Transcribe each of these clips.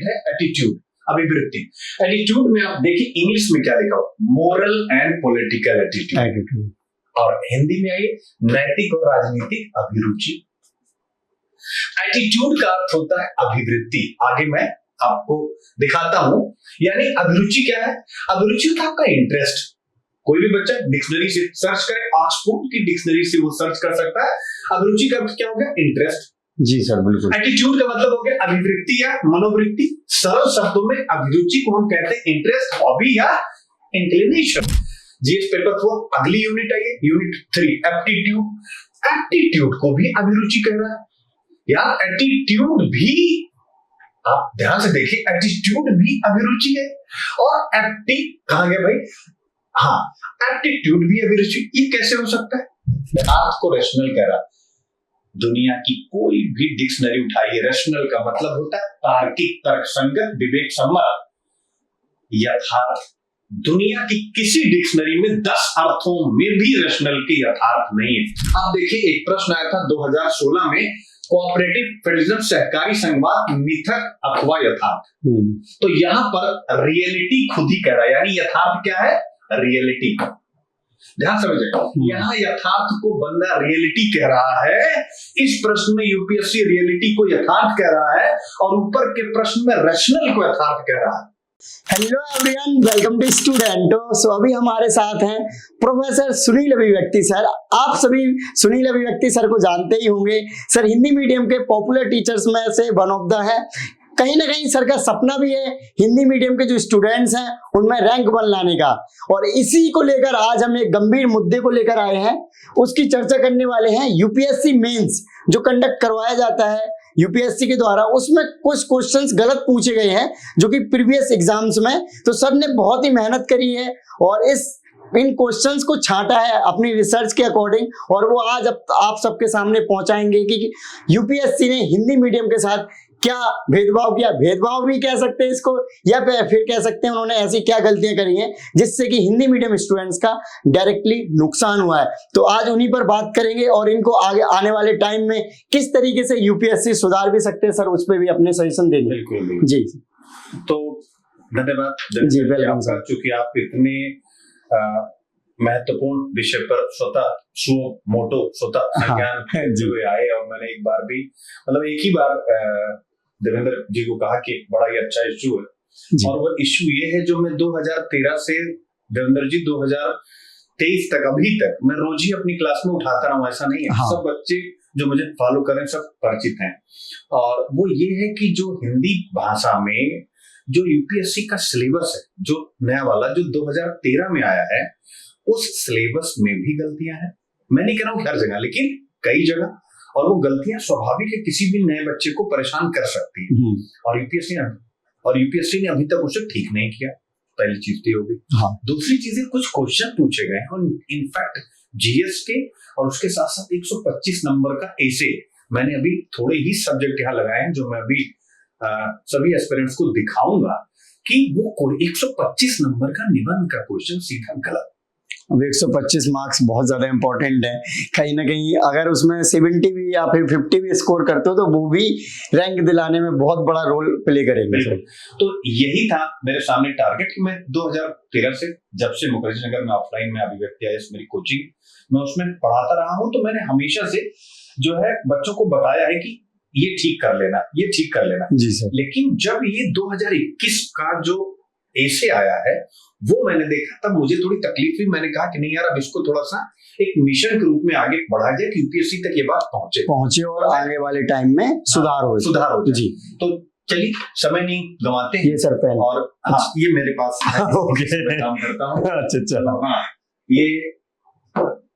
Opposite है attitude, अभिवृत्ति। Attitude में आप देखिए इंग्लिश में क्या लिखा हुआ, मोरल एंड पॉलिटिकल एटीट्यूड, और हिंदी में आइए नैतिक और राजनीतिक अभिरुचि। एटीट्यूड का अर्थ होता है अभिवृत्ति। आगे मैं आपको दिखाता हूं, यानी अभिरुचि क्या है? अभिरुचि होता है आपका इंटरेस्ट। कोई भी बच्चा डिक्शनरी से सर्च करे, ऑक्सफोर्ड की डिक्शनरी से वो सर्च कर सकता है। अभिरुचि का अर्थ क्या हो गया? इंटरेस्ट। जी सर, बिल्कुल। एटीट्यूड का मतलब हो गया अभिवृत्ति या मनोवृत्ति। सरल शब्दों में अभिरुचि को हम कहते हैं इंटरेस्ट, हॉबी या इंक्लिनेशन। जीएस पेपर 4 अगली यूनिट आई है, यूनिट 3 एप्टीट्यूड। एप्टीट्यूड को भी अभिरुचि कह रहा है यार। एटीट्यूड भी, आप ध्यान से देखिए, एटीट्यूड भी अभिरुचि है। और एप्टी कहां गया भाई? हाँ, एप्टीट्यूड भी अभिरुचि। ये कैसे हो सकता है? मैं आपको रैशनल कह रहा, दुनिया की कोई भी डिक्शनरी उठाइए, रैशनल का मतलब होता है तार्किक, तर्कसंगत, विवेक सम्मत, यथार्थ। दुनिया की किसी डिक्शनरी में 10 अर्थों में भी रैशनल के यथार्थ नहीं है। आप देखिए, एक प्रश्न आया था 2016 में, कोऑपरेटिव फेडरलिज्म, सहकारी संघवाद, मिथक अथवा यथार्थ। तो यहां पर रियलिटी खुद ही कह रहा है, यानी यथार्थ क्या है? रियलिटी। ध्यान समझेगा, यहां यथार्थ को बंदा रियलिटी कह रहा है। इस प्रश्न में यूपीएससी रियलिटी को यथार्थ कह रहा है, और ऊपर के प्रश्न में रैशनल को यथार्थ कह रहा है। हेलो एवरीवन, वेलकम टू स्टूडेंटो। सो अभी हमारे साथ हैं प्रोफेसर सुनील अभिव्यक्ति सर। आप सभी सुनील अभिव्यक्ति सर को जानते ही होंगे। सर हिंदी मीडियम के पॉपुलर टीचर्स में से वन ऑफ द है। कहीं ना कहीं सर का सपना भी है हिंदी मीडियम के जो स्टूडेंट्स हैं उनमें रैंक 1 लाने का, और इसी को लेकर आज हम एक गंभीर मुद्दे को लेकर आए हैं। उसकी चर्चा करने वाले हैं। यूपीएससी मेंस जो कंडक्ट करवाया जाता है यूपीएससी के द्वारा, उसमें कुछ क्वेश्चंस गलत पूछे गए हैं जो कि प्रीवियस एग्जाम्स में। तो सर ने बहुत ही मेहनत करी है और इन क्वेश्चंस को छांटा है अपनी रिसर्च के अकॉर्डिंग, और वो आज आप सबके सामने पहुंचाएंगे कि यूपीएससी ने हिंदी मीडियम के साथ क्या भेदभाव किया। भेदभाव भी कह सकते हैं इसको, या फिर कह सकते हैं उन्होंने ऐसी क्या गलतियां करी हैं जिससे कि हिंदी मीडियम स्टूडेंट्स का डायरेक्टली नुकसान हुआ है। तो आज उन्हीं पर बात करेंगे, और इनको आगे आने वाले टाइम में किस तरीके से यूपीएससी सुधार भी सकते हैं सर, उस पर भी अपने सजेशन देंगे। बिल्कुल जी। तो धन्यवाद जी, वेलकम सर। चूंकि आप इतने महत्वपूर्ण विषय पर स्वतः संज्ञान जो आए, और मैंने एक बार भी, मतलब एक ही बार देवेंद्र जी को कहा कि बड़ा ही अच्छा इश्यू है, और वो इश्यू ये है जो मैं 2013 से देवेंद्र जी 2023 तक, अभी तक मैं रोज ही अपनी क्लास में उठाता रहा हूं। ऐसा नहीं है, सब बच्चे जो मुझे फॉलो करें सब परिचित हैं। और वो ये है कि जो हिंदी भाषा में जो यूपीएससी का सिलेबस है, जो नया वाला जो 2013 में आया है, उस सिलेबस में भी गलतियां हैं। मैं नहीं कह रहा हूं हर जगह, लेकिन कई जगह, और वो गलतियां स्वाभाविक है, किसी भी नए बच्चे को परेशान कर सकती है। और यूपीएससी ने अभी तक उसे ठीक नहीं किया। पहली चीज तो होगी। दूसरी चीज है, कुछ क्वेश्चन पूछे गए हैं, और इनफैक्ट जीएस के, और उसके साथ साथ 125 नंबर का एसे, मैंने अभी थोड़े ही सब्जेक्ट यहाँ लगाए हैं जो मैं अभी सभी एस्पिरेंट्स को दिखाऊंगा कि वो 125 नंबर का निबंध का क्वेश्चन सीधा गलत। अब 125 मार्क्स बहुत ज्यादा इंपॉर्टेंट है। कहीं ना कहीं अगर उसमें 70 भी या फिर 50 भी स्कोर करते हो तो वो भी रैंक दिलाने में बहुत बड़ा रोल प्ले करेंगे। तो यही था मेरे सामने टारगेट कि मैं 2013 से, जब से मुखर्जी नगर में ऑफलाइन में अभिव्यक्ति आई, मेरी कोचिंग, मैं उसमें पढ़ाता रहा हूं। तो मैंने हमेशा से जो है बच्चों को बताया है कि ये ठीक कर लेना, ये ठीक कर लेना। जी सर। लेकिन जब ये 2021 का जो ऐसे आया है वो मैंने देखा, तब मुझे थोड़ी तकलीफ हुई। मैंने कहा कि नहीं यार, अब इसको थोड़ा सा एक मिशन के रूप में आगे बढ़ाया जाए कि यूपीएससी तक ये बात पहुंचे और आगे वाले टाइम में सुधार हो जी। तो चलिए समय नहीं गंवाते हैं। ये सर पहले, और हाँ, ये मेरे पास काम करता हूँ। अच्छा। हाँ, ये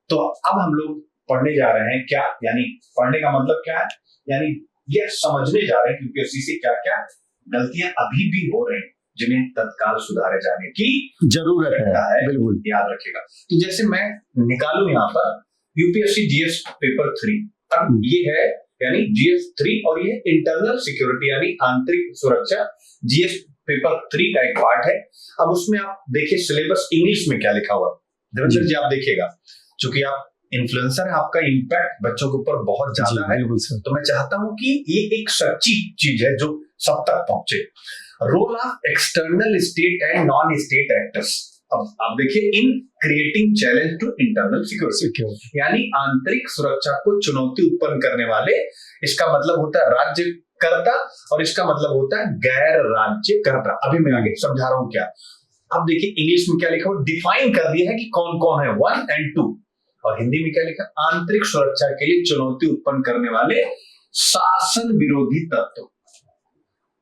तो अब हम लोग पढ़ने जा रहे हैं क्या, यानी पढ़ने का मतलब क्या है, यानी ये समझने जा रहे हैं कि यूपीएससी से क्या क्या गलतियां अभी भी हो रही हैं जिन्हें तत्काल सुधारे जाने की जरूरत है। बिल्कुल याद रखिएगा। तो जैसे मैं निकालू यहाँ पर यूपीएससी जीएस पेपर 3, अब ये है यानी जीएस 3, और ये इंटरनल सिक्योरिटी यानी आंतरिक सुरक्षा जीएस पेपर 3 का एक पार्ट है। अब उसमें आप देखिए सिलेबस इंग्लिश में क्या लिखा हुआ, देवेंद्र जी आप देखिएगा, चूंकि आप इन्फ्लुएंसर है, आपका इम्पैक्ट बच्चों के ऊपर बहुत ज्यादा है। बिल्कुल सर। तो मैं चाहता हूं कि ये एक सच्ची चीज है जो सब तक पहुंचे। Role of external state and non state actors. अब आप देखिए, in creating challenge to internal security, यानी आंतरिक सुरक्षा को चुनौती उत्पन्न करने वाले। इसका मतलब होता है राज्य कर्ता और इसका मतलब होता है गैर राज्य कर्ता। अभी मैं आगे समझा रहा हूं क्या। अब देखिए इंग्लिश में क्या लिखा हुआ, डिफाइन कर दिया है कि कौन कौन है 1 और 2, और हिंदी में क्या लिखा, आंतरिक सुरक्षा के लिए चुनौती उत्पन्न करने वाले शासन विरोधी तत्व।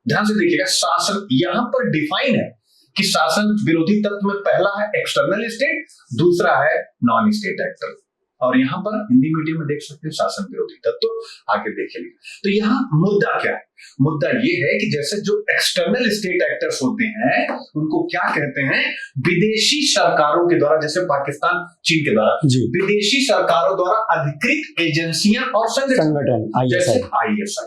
ध्यान से देखिएगा, शासन यहां पर डिफाइन है कि शासन विरोधी तत्व में पहला है एक्सटर्नल स्टेट, दूसरा है नॉन स्टेट एक्टर, और यहां पर हिंदी मीडियम में देख सकते हैं शासन विरोधी तत्व। आगे देखिए, तो यहां मुद्दा क्या है, मुद्दा ये है कि जैसे जो एक्सटर्नल स्टेट एक्टर्स होते हैं उनको क्या कहते हैं, विदेशी सरकारों के द्वारा, जैसे पाकिस्तान चीन के द्वारा, विदेशी सरकारों द्वारा अधिकृत एजेंसियां और संगठन, जैसे ISI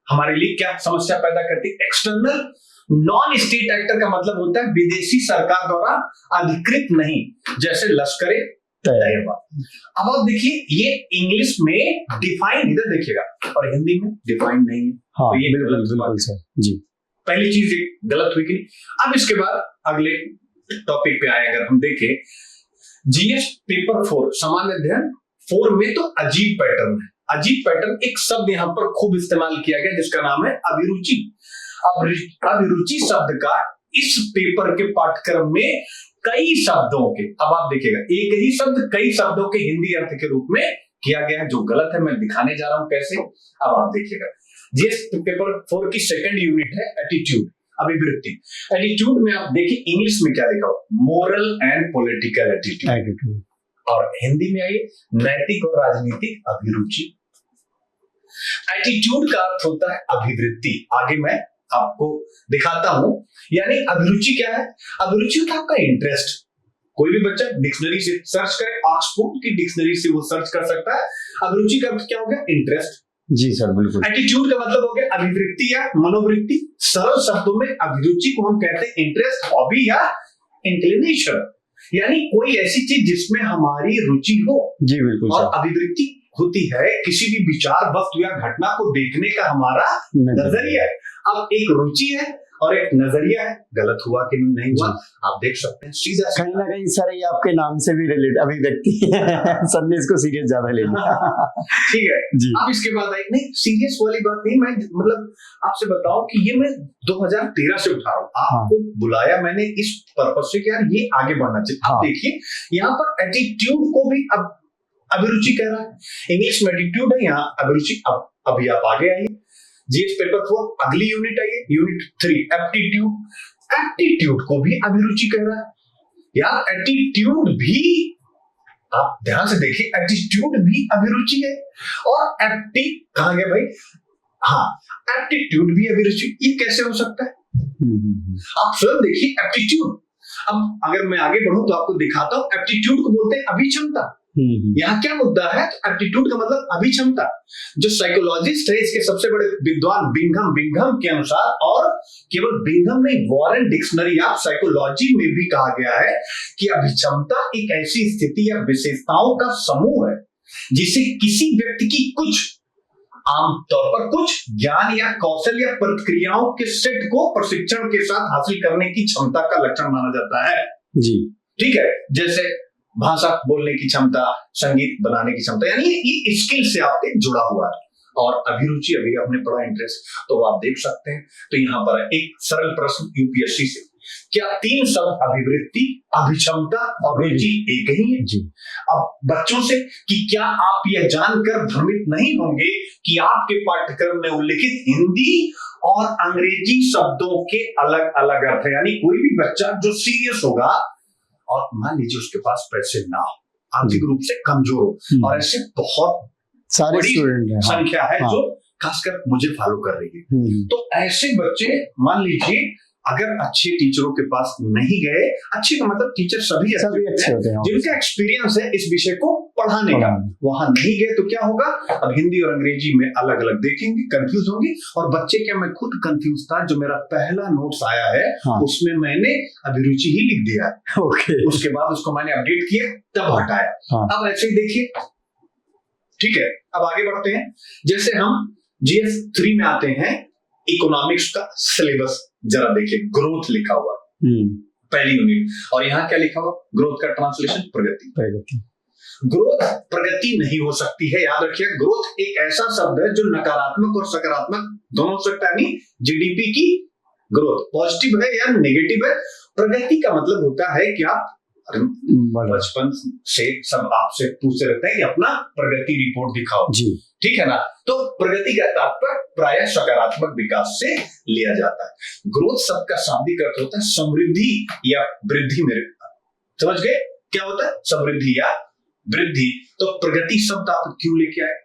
हमारे लिए क्या समस्या पैदा करती है। एक्सटर्नल नॉन स्टेट एक्टर का मतलब होता है विदेशी सरकार द्वारा अधिकृत नहीं, जैसे लश्कर तैयबा। अब आप देखिए, ये इंग्लिश में डिफाइन इधर देखिएगा और हिंदी में डिफाइन नहीं है। हाँ, तो ये गलत सर जी। पहली चीज ये गलत हुई कि नहीं। अब इसके बाद अगले टॉपिक पे आए, अगर हम देखें GS पेपर 4 सामान्य अध्ययन 4 में, तो अजीब पैटर्न है। अजीब पैटर्न, एक शब्द यहां पर खूब इस्तेमाल किया गया जिसका नाम है अभिरुचि। अब अभिरुचि शब्द का इस पेपर के पाठ्यक्रम में कई शब्दों के, अब आप देखिएगा एक ही शब्द कई शब्दों के हिंदी अर्थ के रूप में किया गया है, जो गलत है। मैं दिखाने जा रहा हूं कैसे। अब आप देखिएगा, जीएस पेपर 4 की सेकंड यूनिट है एटीट्यूड, अभिवृत्ति। एटीट्यूड में आप देखिए इंग्लिश में क्या लिखा हो, मोरल एंड पॉलिटिकल एटीट्यूड, और हिंदी में आइए नैतिक और राजनीतिक अभिरुचि। एटीट्यूड का अर्थ होता है अभिवृत्ति। आगे मैं आपको दिखाता हूं, यानी अभिरुचि क्या है। अभिरुचि होता है आपका इंटरेस्ट। कोई भी बच्चा डिक्शनरी से सर्च करे, ऑक्सफोर्ड की डिक्शनरी से वो सर्च कर सकता है। अभिरुचि का अर्थ क्या हो गया, इंटरेस्ट। जी सर बिल्कुल। एटीट्यूड का मतलब हो गया अभिवृत्ति या मनोवृत्ति। सरल शब्दों में अभिरुचि को हम कहते हैं इंटरेस्ट, हॉबी या इंक्लिनेशन, यानी कोई ऐसी चीज जिसमें हमारी रुचि हो। जी बिल्कुल। और अभिवृत्ति होती है किसी भी विचार, वस्तु या घटना को देखने का हमारा नजरिया है। अब एक रुचि है और एक नजरिया है, गलत हुआ कि नहीं हुआ आप देख सकते हैं सीधा। कहीं ना कहीं सर ये आपके नाम से भी रिलेट अभिव्यक्ति सर ने इसको सीरियस ज्यादा ले लिया। ठीक है जी। अब इसके बाद आई, नहीं सीरियस वाली बात नहीं, मैं मतलब आपसे बताऊं कि ये मैं 2013 से उठा रहा हूँ। आपको बुलाया मैंने इस पर्पज से कि यार ये आगे बढ़ना चाहिए। आप देखिए यहाँ पर एटीट्यूड को भी अब अभिरुचि कह रहा है, इंग्लिश में एटीट्यूड है, यहाँ अभिरुचि। अब अभी आप आगे आइए, जीएस पेपर 4 अगली यूनिट आई है, यूनिट 3 एप्टीट्यूड। एप्टीट्यूड को भी अभिरुचि कह रहा है यार। एटीट्यूड भी आप ध्यान से देखिए, एटीट्यूड भी अभिरुचि है। और एप्टी कहां गया भाई, हाँ एप्टीट्यूड भी अभिरुचि, ये कैसे हो सकता है। आप स्वयं देखिए एप्टीट्यूड। अब अगर मैं आगे बढ़ूं तो आपको दिखाता हूं, एप्टीट्यूड को बोलते हैं अभिक्षमता। यहाँ क्या मुद्दा है, तो एप्टीट्यूड का मतलब अभिक्षमता। जो साइकोलॉजिस्ट है, इसके सबसे बड़े विद्वान बिंघम के अनुसार, और केवल बिंघम नहीं, वॉरेन डिक्शनरी ऑफ साइकोलॉजी में भी कहा गया है कि अभिक्षमता एक ऐसी स्थिति या विशेषताओं का समूह है जिसे किसी व्यक्ति की कुछ, आमतौर पर कुछ ज्ञान या कौशल या प्रतिक्रियाओं के सेट को प्रशिक्षण के साथ हासिल करने की क्षमता का लक्षण माना जाता है। जी ठीक है, जैसे भाषा बोलने की क्षमता, संगीत बनाने की क्षमता, यानी ये स्किल से आपके जुड़ा हुआ है। और अभिरुचि अभी आपने पढ़ा इंटरेस्ट, तो आप देख सकते हैं। तो यहाँ पर एक सरल प्रश्न यूपीएससी से, क्या 3 शब्द अभिवृत्ति, अभिक्षमता और रुचि एक ही है। जी। अब बच्चों से कि क्या आप यह जानकर भ्रमित नहीं होंगे कि आपके पाठ्यक्रम में उल्लिखित हिंदी और अंग्रेजी शब्दों के अलग अलग अर्थ है। यानी कोई भी बच्चा जो सीरियस होगा और मान लीजिए उसके पास पैसे ना हो, आर्थिक रूप से कमजोर हो, और ऐसे बहुत सारे स्टूडेंट हैं, संख्या है जो खासकर मुझे फॉलो कर रही है, तो ऐसे बच्चे मान लीजिए अगर अच्छे टीचरों के पास नहीं गए, अच्छे का मतलब टीचर सभी अच्छे होते हैं जिनका एक्सपीरियंस है इस विषय को पढ़ाने का, वहां नहीं गए तो क्या होगा, अब हिंदी और अंग्रेजी में अलग अलग देखेंगे, कंफ्यूज होंगे। और बच्चे क्या, मैं खुद कंफ्यूज था, जो मेरा पहला नोट्स आया है उसमें मैंने अभिरुचि ही लिख दिया, उसके बाद उसको मैंने अपडेट किया, तब हटाया। अब ऐसे ही देखिए, ठीक है। अब आगे बढ़ते हैं, जैसे हम GS 3 में आते हैं, इकोनॉमिक्स का सिलेबस जरा देखिए, ग्रोथ लिखा हुआ पहली यूनिट, और यहाँ क्या लिखा हुआ, ग्रोथ का ट्रांसलेशन प्रगति। ग्रोथ प्रगति नहीं हो सकती है, याद रखिए। ग्रोथ एक ऐसा शब्द है जो नकारात्मक और सकारात्मक दोनों हो सकता है, यानी GDP की ग्रोथ पॉजिटिव है या नेगेटिव है। प्रगति का मतलब होता है कि आप बचपन से सब आपसे पूछते रहते हैं कि अपना प्रगति रिपोर्ट दिखाओ जी, ठीक है ना। तो प्रगति का तात्पर्य प्रायः सकारात्मक विकास से लिया जाता है। ग्रोथ शब्द का शाब्दिक अर्थ होता है समृद्धि या वृद्धि। मेरे समझ गए क्या होता है, समृद्धि या वृद्धि। तो प्रगति शब्द आप क्यों लेके आए।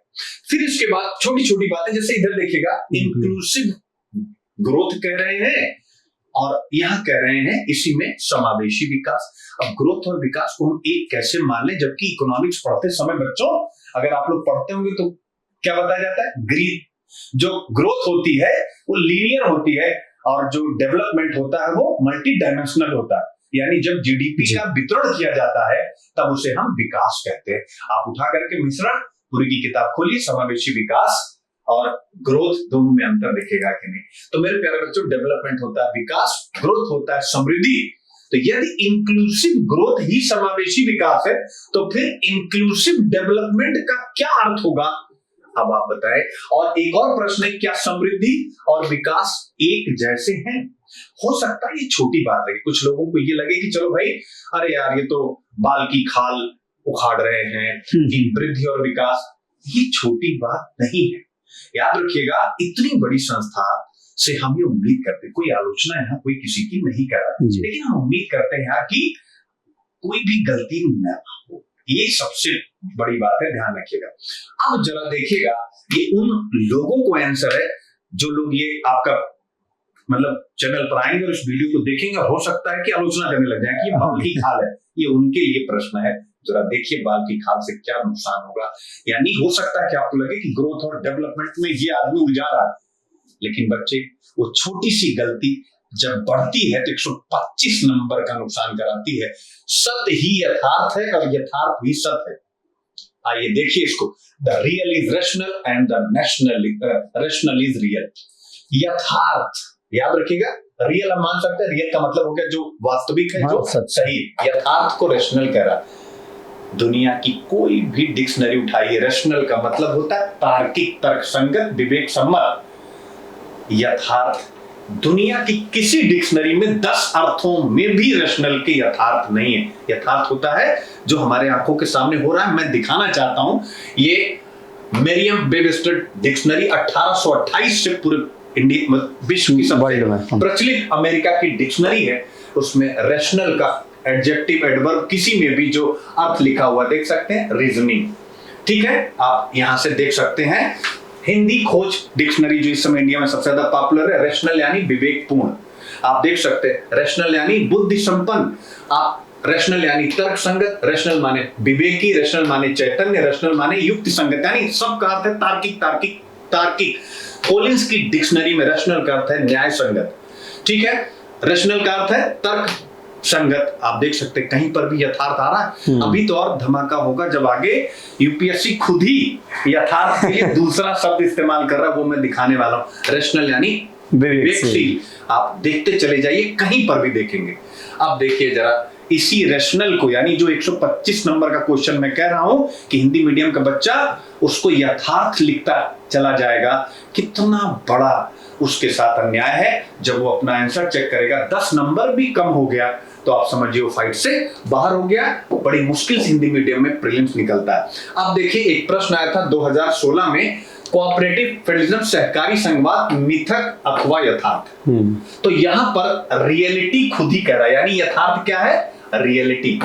फिर इसके बाद छोटी छोटी बातें, जैसे इधर देखिएगा, इंक्लूसिव ग्रोथ कह रहे हैं और यहां कह रहे हैं इसी में समावेशी विकास। अब ग्रोथ और विकास को हम एक कैसे मान लें, जबकि इकोनॉमिक्स पढ़ते समय बच्चों, अगर आप लोग पढ़ते होंगे तो क्या बताया जाता है, जो ग्रोथ होती है वो लीनियर होती है और जो डेवलपमेंट होता है वो मल्टी डायमेंशनल होता है। यानी जब GDP का वितरण किया जाता है तब उसे हम विकास कहते हैं। आप उठा करके मिश्रण पूरी की किताब खोलिए, समावेशी विकास और ग्रोथ दोनों में अंतर दिखेगा कि नहीं। तो मेरे प्यारे बच्चों, डेवलपमेंट होता है विकास, ग्रोथ होता है समृद्धि। तो यदि इंक्लूसिव ग्रोथ ही समावेशी विकास है तो फिर इंक्लूसिव डेवलपमेंट का क्या अर्थ होगा, अब आप बताएं। और एक और प्रश्न है, क्या समृद्धि और विकास एक जैसे हैं। हो सकता है ये छोटी बात लगे, कुछ लोगों को ये लगे कि चलो भाई, अरे यार ये तो बाल की खाल उखाड़ रहे हैं, वृद्धि और विकास, ये छोटी बात नहीं है। याद रखिएगा, इतनी बड़ी संस्था से हम ये उम्मीद करते हैं, कोई आलोचना यहाँ कोई किसी की नहीं कर रहा, लेकिन हम उम्मीद करते हैं कि कोई भी गलती न हो, ये सबसे बड़ी बात है, ध्यान रखिएगा। अब जरा देखिएगा, ये उन लोगों को आंसर है जो लोग ये आपका मतलब चैनल पर आएंगे और इस वीडियो को देखेंगे, हो सकता है कि आलोचना करने लग जाए कि ये बाल की खाल है। ये उनके लिए प्रश्न है, जरा देखिए बाल की खाल से क्या नुकसान होगा। यानी हो सकता है कि आपको लगे कि ग्रोथ और डेवलपमेंट में ये आदमी उलझा रहा है, लेकिन बच्चे वो छोटी सी गलती जब बढ़ती है तो 125 नंबर का नुकसान कराती है। सत्य ही यथार्थ है और यथार्थ ही सत्य है। आइए देखिए इसको, the real is rational and the rational is real. यथार्थ याद रखिएगा, रियल हम मान सकते हैं, रियल का मतलब हो गया जो वास्तविक है, जो सही। यथार्थ को रैशनल कह रहा। दुनिया की कोई भी डिक्शनरी उठाइए, रैशनल का मतलब होता है तार्किक, तर्कसंगत, विवेक सम्मत। यथार्थ दुनिया की किसी डिक्शनरी में 10 अर्थों में भी रैशनल के यथार्थ नहीं है। यथार्थ होता है जो हमारे आंखों के सामने हो रहा है। मैं दिखाना चाहता हूं, ये मरियम वेबस्टर डिक्शनरी 1828 से पूरे इंडिया विश्व की सबसे प्रचलित अमेरिका की डिक्शनरी है। उसमें रैशनल का एडजेक्टिव एडवर्ब किसी में भी जो अर्थ लिखा हुआ देख सकते हैं, रीजनिंग, ठीक है। आप यहां से देख सकते हैं हिंदी खोज डिक्शनरी जो इस समय इंडिया में सबसे ज्यादा पॉपुलर है, रैशनल यानी विवेकपूर्ण, आप देख सकते हैं। रैशनल यानी बुद्धि संपन्न, आप रैशनल यानी तर्क संगत, रैशनल माने विवेकी, रैशनल माने चैतन्य, रैशनल माने युक्ति संगत, यानी सबका अर्थ है तार्किक तार्किक तार्किक। कोलिंस की डिक्शनरी में रैशनल का अर्थ है न्याय संगत, ठीक है। रैशनल का अर्थ है तर्क संगत। आप देख सकते हैं कहीं पर भी यथार्थ आ रहा है। अभी तो और धमाका होगा जब आगे यूपीएससी खुद ही यथार्थ के लिए दूसरा शब्द इस्तेमाल कर रहा है, वो मैं दिखाने वाला हूं। रैशनल यानी विवेकशील। आप देखते चले जाइए, कहीं पर भी देखेंगे। अब देखिए जरा इसी रैशनल को, यानी जो 125 नंबर का क्वेश्चन मैं कह रहा हूं कि हिंदी मीडियम का बच्चा उसको यथार्थ लिखता चला जाएगा, कितना बड़ा उसके साथ अन्याय है। जब वो अपना आंसर चेक करेगा 10 नंबर भी कम हो गया तो आप समझिए वो फाइट से बाहर हो गया। बड़ी मुश्किल से हिंदी मीडियम में प्रीलिम्स निकलता है। अब देखिए एक प्रश्न आया था 2016 में, कोऑपरेटिव फेडरलिज्म सहकारी संघवाद मिथक अथवा यथार्थ। तो यहां पर रियलिटी खुद ही कह रहा है, यानी यथार्थ क्या है, रियलिटी।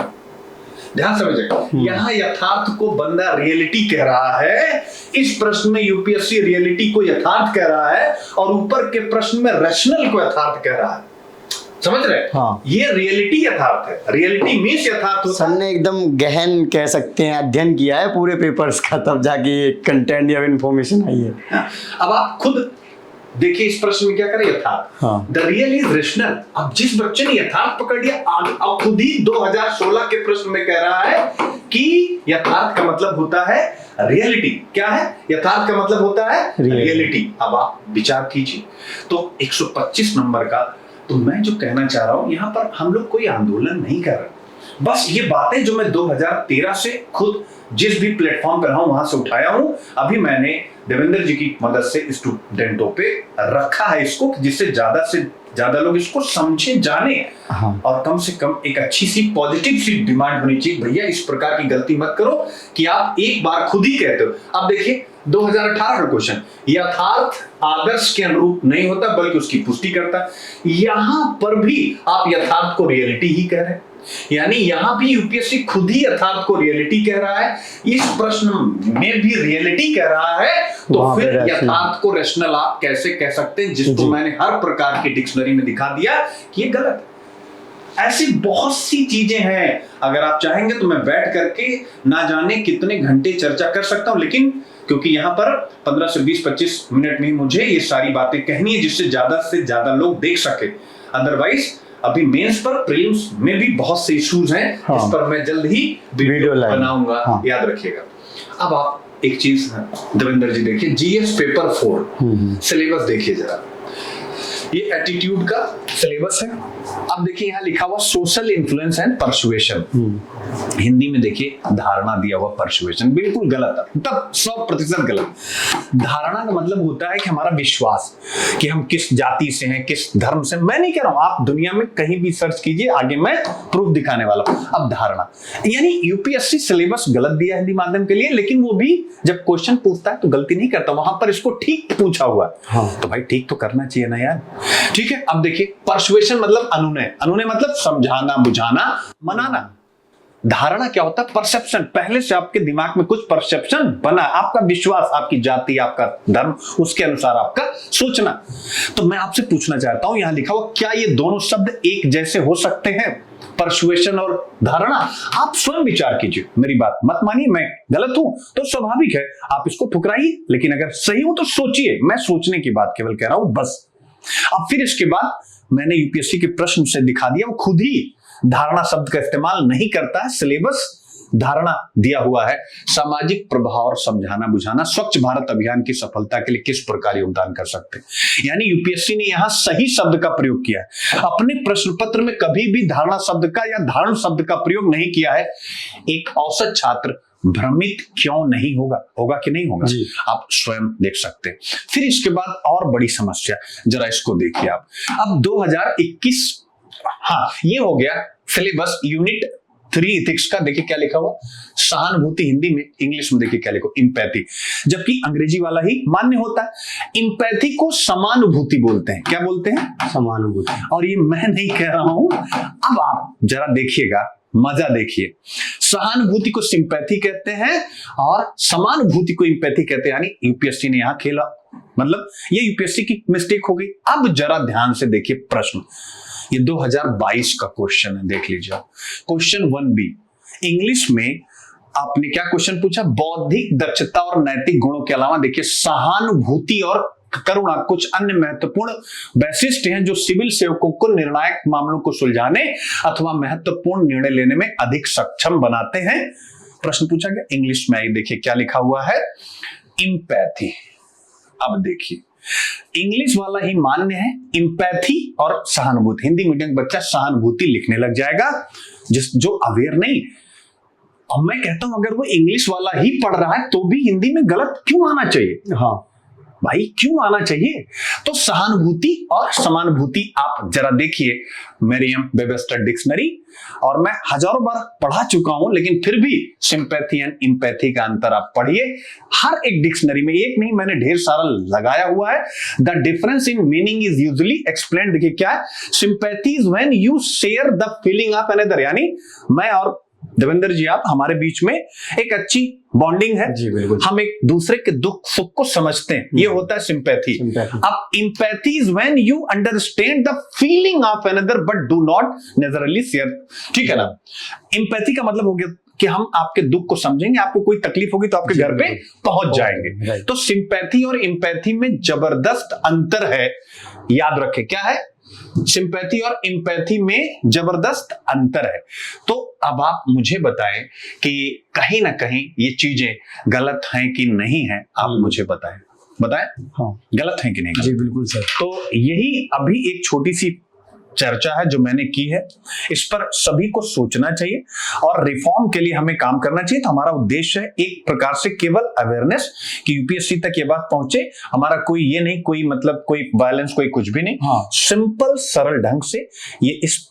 ध्यान समझिएगा, यहां यथार्थ को बंदा रियलिटी कह रहा है, इस प्रश्न में यूपीएससी रियलिटी को यथार्थ कह रहा है और ऊपर के प्रश्न में रैशनल को यथार्थ कह रहा है। समझ रहे? हाँ। ये रियलिटी यथार्थ है। रियलिटी मीन्स यथार्थ होता सर है। ने एकदम गहन कह सकते हैं अध्ययन किया है पूरे पेपर्स का, तब जाके कंटेंट या इन्फॉर्मेशन आई है। अब आप खुद देखिए इस प्रश्न में क्या करें, यथार्थ। हाँ। The real is rational. अब जिस बच्चे ने यथार्थ पकड़ लिया, अब खुद ही 2016 के प्रश्न में कह रहा है कि यथार्थ का मतलब होता है रियलिटी। क्या है? यथार्थ का मतलब होता है रियलिटी। अब आप विचार कीजिए, तो 125 नंबर का, तो मैं जो कहना चाह रहा हूं यहां पर हम लोग कोई आंदोलन नहीं कर रहे, बस ये बातें जो मैं 2013 से खुद जिस भी प्लेटफॉर्म पर रहा हूं वहां से उठाया हूं। अभी मैंने देवेंद्र जी की मदद से स्टूडेंटों पे रखा है इसको, जिससे ज्यादा लोग इसको समझे, जाने। हाँ। और कम से कम एक अच्छी सी पॉजिटिव सी डिमांड होनी चाहिए, भैया इस प्रकार की गलती मत करो कि आप एक बार खुद ही कहते हो। अब देखिए 2018 का क्वेश्चन, यथार्थ आदर्श के अनुरूप नहीं होता बल्कि उसकी पुष्टि करता है। यहां पर भी आप यथार्थ को रियलिटी ही कह रहे हैं, यानी यहां भी यूपीएससी खुद ही यथार्थ को रियलिटी कह रहा है, इस प्रश्न में भी रियलिटी कह रहा है, तो फिर यथार्थ को रैशनल आप कैसे कह सकते हैं, जिसको मैंने हर प्रकार की डिक्शनरी में दिखा दिया कि ये गलत है। ऐसी बहुत सी चीजें हैं, अगर आप चाहेंगे तो मैं बैठ करके ना जाने कितने घंटे चर्चा कर सकता हूं, लेकिन क्योंकि यहां पर 15 से 20-25 मिनट में मुझे ये सारी बातें कहनी है जिससे ज्यादा लोग देख सके। अदरवाइज अभी मेंस पर, प्रीलिम्स में भी बहुत से इश्यूज हैं। हाँ। इस पर मैं जल्द ही वीडियो बनाऊंगा। हाँ। याद रखिएगा। अब आप एक चीज देवेंद्र जी देखिए, जीएस पेपर 4 सिलेबस देखिए जरा, ये एटीट्यूड का सिलेबस है। अब देखिए यहाँ लिखा हुआ social influence and persuasion, Hindi में देखिए धारणा दिया हुआ, परसुएशन बिल्कुल गलत है, तब 100% गलत। धारणा का मतलब होता है कि हमारा विश्वास, कि हम किस जाति से हैं, किस धर्म से। मैं नहीं कह रहा हूं, आप दुनिया में कहीं भी सर्च कीजिए, आगे मैं प्रूफ दिखाने वाला हूं। अब धारणा यानी यूपीएससी सिलेबस गलत दिया हिंदी माध्यम के लिए, लेकिन वो भी जब क्वेश्चन पूछता है तो गलती नहीं करता, वहां पर इसको ठीक पूछा हुआ है। हाँ। तो भाई ठीक तो करना चाहिए ना यार। ठीक है, अब देखिए परसुएशन मतलब अनुनय, अनुनय मतलब समझाना, बुझाना, मनाना। धारणा क्या होता है? परसेप्शन, पहले से आपके दिमाग में कुछ परसेप्शन बना, आपका विश्वास, आपकी जाति, आपका धर्म, उसके अनुसार आपका सोचना। तो मैं आपसे पूछना चाहता हूं, यहां लिखा हुआ, क्या ये दोनों शब्द एक जैसे हो सकते हैं, परसुएशन और धारणा? आप स्वयं विचार कीजिए, मेरी बात मत मानिए, मैं गलत हूं तो स्वाभाविक है आप इसको ठुकराइए, लेकिन अगर सही हो तो सोचिए। मैं सोचने की बात केवल कह रहा हूं बस। अब फिर इसके बाद मैंने यूपीएससी के प्रश्न से दिखा दिया, वो खुद ही धारणा शब्द का इस्तेमाल नहीं करता है, सिलेबस धारणा दिया हुआ है। सामाजिक प्रभाव और समझाना बुझाना, स्वच्छ भारत अभियान की सफलता के लिए किस प्रकार योगदान कर सकते हैं। यानी यूपीएससी ने यहां सही शब्द का प्रयोग किया है, अपने प्रश्न पत्र में कभी भी धारणा शब्द का या धारण शब्द का प्रयोग नहीं किया है। एक औसत छात्र भ्रमित क्यों नहीं होगा? होगा कि नहीं होगा? आप स्वयं देख सकते हैं। फिर इसके बाद और बड़ी समस्या, जरा इसको देखिए आप। अब 2021, हाँ ये हो गया सिलेबस यूनिट 3 इथिक्स का। देखिए क्या लिखा हुआ, सहानुभूति हिंदी में, इंग्लिश में देखिए क्या लिखा, इंपैथी, जबकि अंग्रेजी वाला ही मान्य होता है। इंपैथी को समानुभूति बोलते हैं। क्या बोलते हैं? समानुभूति। और ये मैं नहीं कह रहा हूं, अब आप जरा देखिएगा, मजा देखिए। सहानुभूति को सिंपैथी कहते हैं और समानुभूति को इंपैथी कहते हैं। यानी यूपीएससी ने यहां खेला, मतलब ये यूपीएससी की मिस्टेक हो गई। अब जरा ध्यान से देखिए प्रश्न, ये 2022 का क्वेश्चन है, देख लीजिए क्वेश्चन 1B इंग्लिश में। आपने क्या क्वेश्चन पूछा? बौद्धिक दक्षता और नैतिक गुणों के अलावा देखिए सहानुभूति और करुणा कुछ अन्य महत्वपूर्ण वैशिष्ट्य हैं जो सिविल सेवकों को निर्णायक मामलों को सुलझाने अथवा महत्वपूर्ण निर्णय लेने में अधिक सक्षम बनाते हैं। प्रश्न पूछा गया इंग्लिश में, देखिए क्या लिखा हुआ है, इंपैथी। अब देखिए इंग्लिश वाला ही मान्य है, इंपैथी और सहानुभूति। हिंदी मीडियम बच्चा सहानुभूति लिखने लग जाएगा, जो अवेयर नहीं। अब मैं कहता हूं अगर वो इंग्लिश वाला ही पढ़ रहा है तो भी हिंदी में गलत क्यों आना चाहिए? हाँ भाई क्यों आना चाहिए? तो सहानुभूति और समानुभूति आप जरा देखिए मरियम वेबस्टर डिक्शनरी, और मैं हजारों बार पढ़ा चुका हूं, लेकिन फिर भी सिंपैथी एंड इंपैथी का अंतर आप पढ़िए हर एक डिक्शनरी में, एक नहीं मैंने ढेर सारा लगाया हुआ है। The difference in meaning is usually explained, देखिए क्या है, sympathy is when you share the feeling of another, यानी मैं और देवेंद्र जी आप हमारे बीच में एक अच्छी बॉन्डिंग है। जी बिल्कुल। हम एक दूसरे के दुख सुख को समझते हैं, ये होता है सिंपैथी। अब empathy is when you understand the feeling of another but do not necessarily share, ठीक है ना। इंपैथी का मतलब हो गया कि हम आपके दुख को समझेंगे, आपको कोई तकलीफ होगी तो आपके घर पे पहुंच जाएंगे। तो सिंपैथी और इंपैथी में जबरदस्त अंतर है, याद रखें क्या है, सिंपैथी और इंपैथी में जबरदस्त अंतर है। तो अब आप मुझे बताएं कि कहीं ना कहीं ये चीजें गलत हैं कि नहीं है, आप मुझे बताएं हाँ गलत हैं कि नहीं। जी बिल्कुल सर। तो यही अभी एक छोटी सी चर्चा है जो मैंने की है, इस पर सभी को सोचना चाहिए और रिफॉर्म के लिए हमें काम करना चाहिए। तो हमारा उद्देश्य है एक प्रकार से केवल अवेयरनेस कि यूपीएससी तक ये बात पहुंचे। हमारा कोई ये नहीं, कोई मतलब कोई वायलेंस, कोई कुछ भी नहीं। हाँ। सिंपल सरल ढंग से ये इस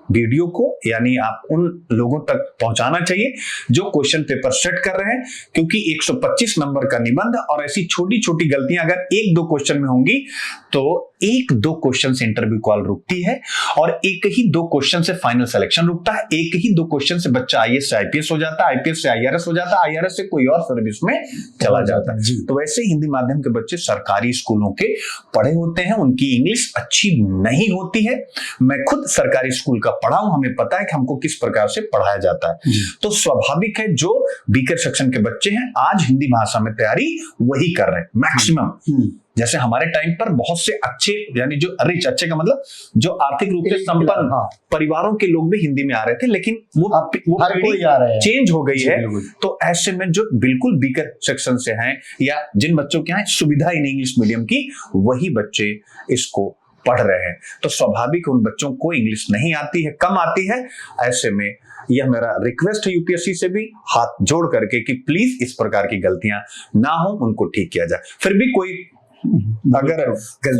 वीडियो को यानी आप उन लोगों तक पहुंचाना चाहिए जो क्वेश्चन पेपर सेट कर रहे हैं, क्योंकि 125 नंबर का निबंध और ऐसी छोटी छोटी गलतियां अगर एक दो क्वेश्चन में होंगी तो एक दो क्वेश्चन से इंटरव्यू कॉल रुकती है और एक ही दो क्वेश्चन से फाइनल सिलेक्शन रुकता है, एक ही दो क्वेश्चन से बच्चा आईएएस से आईपीएस हो जाता है, आईपीएस से आईआरएस हो जाता है, आईआरएस से कोई और सर्विस में चला जाता है। तो वैसे हिंदी माध्यम के बच्चे सरकारी स्कूलों के पढ़े होते हैं, उनकी इंग्लिश अच्छी नहीं होती है। मैं खुद सरकारी स्कूल का पढ़ा हूं, हमें पता है कि हमको किस प्रकार से पढ़ाया जाता है। तो स्वाभाविक है जो बीकर सेक्शन के बच्चे हैं आज हिंदी भाषा में तैयारी वही कर रहे हैं मैक्सिमम। जैसे हमारे टाइम पर बहुत से अच्छे यानी जो रिच, अच्छे का मतलब जो आर्थिक रूप से संपन्न परिवारों के लोग भी हिंदी में आ रहे थे, लेकिन वो पीढ़ी चेंज हो गई है। तो ऐसे में जो बिल्कुल बीकर सेक्शन से हैं या जिन बच्चों के यहाँ सुविधा इन इंग्लिश मीडियम की, वही बच्चे इसको पढ़ रहे हैं। तो स्वाभाविक उन बच्चों को इंग्लिश नहीं आती है, कम आती है। ऐसे में यह मेरा रिक्वेस्ट है यूपीएससी से भी हाथ जोड़ करके कि प्लीज इस प्रकार की गलतियां ना हो, उनको ठीक किया जाए। फिर भी कोई अगर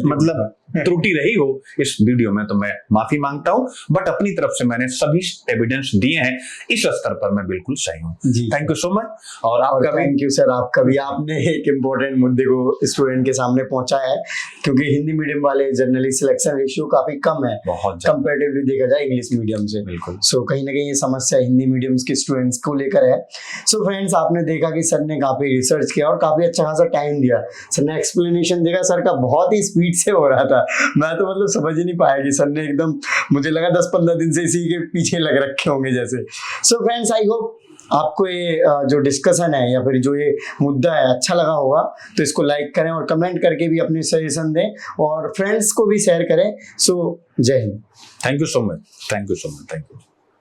मतलब त्रुटि रही हो इस वीडियो में तो मैं माफी मांगता हूं, बट अपनी तरफ से मैंने सभी एविडेंस दिए हैं, इस स्तर पर मैं बिल्कुल सही हूं। Thank you so much. और आपका भी थैंक यू सर, आपका भी। आपने एक इम्पोर्टेंट मुद्दे को स्टूडेंट के सामने पहुंचाया है, क्योंकि हिंदी मीडियम वाले जनरली सिलेक्शन रेशियो काफी कम है बहुत कंपैरेटिवली देखा जाए इंग्लिश मीडियम से। बिल्कुल। सो कहीं ना कहीं ये समस्या हिंदी मीडियम के स्टूडेंट्स को लेकर है। सो फ्रेंड्स, आपने देखा कि सर ने काफी रिसर्च किया और काफी अच्छा खासा टाइम दिया। सर ने एक्सप्लेनेशन देखा, सर का बहुत ही स्पीड से हो रहा था। मैं तो मतलब समझ ही नहीं पाया कि सर ने एकदम, मुझे लगा 10-15 दिन से इसी के पीछे लग रखे होंगे जैसे। सो फ्रेंड्स, आई होप आपको ये जो डिस्कशन है या फिर जो ये मुद्दा है अच्छा लगा होगा। तो इसको लाइक करें और कमेंट करके भी अपनी सजेशन दें और फ्रेंड्स को भी शेयर करें। सो जय Hind. Thank you so much. Thank you so much. Thank you.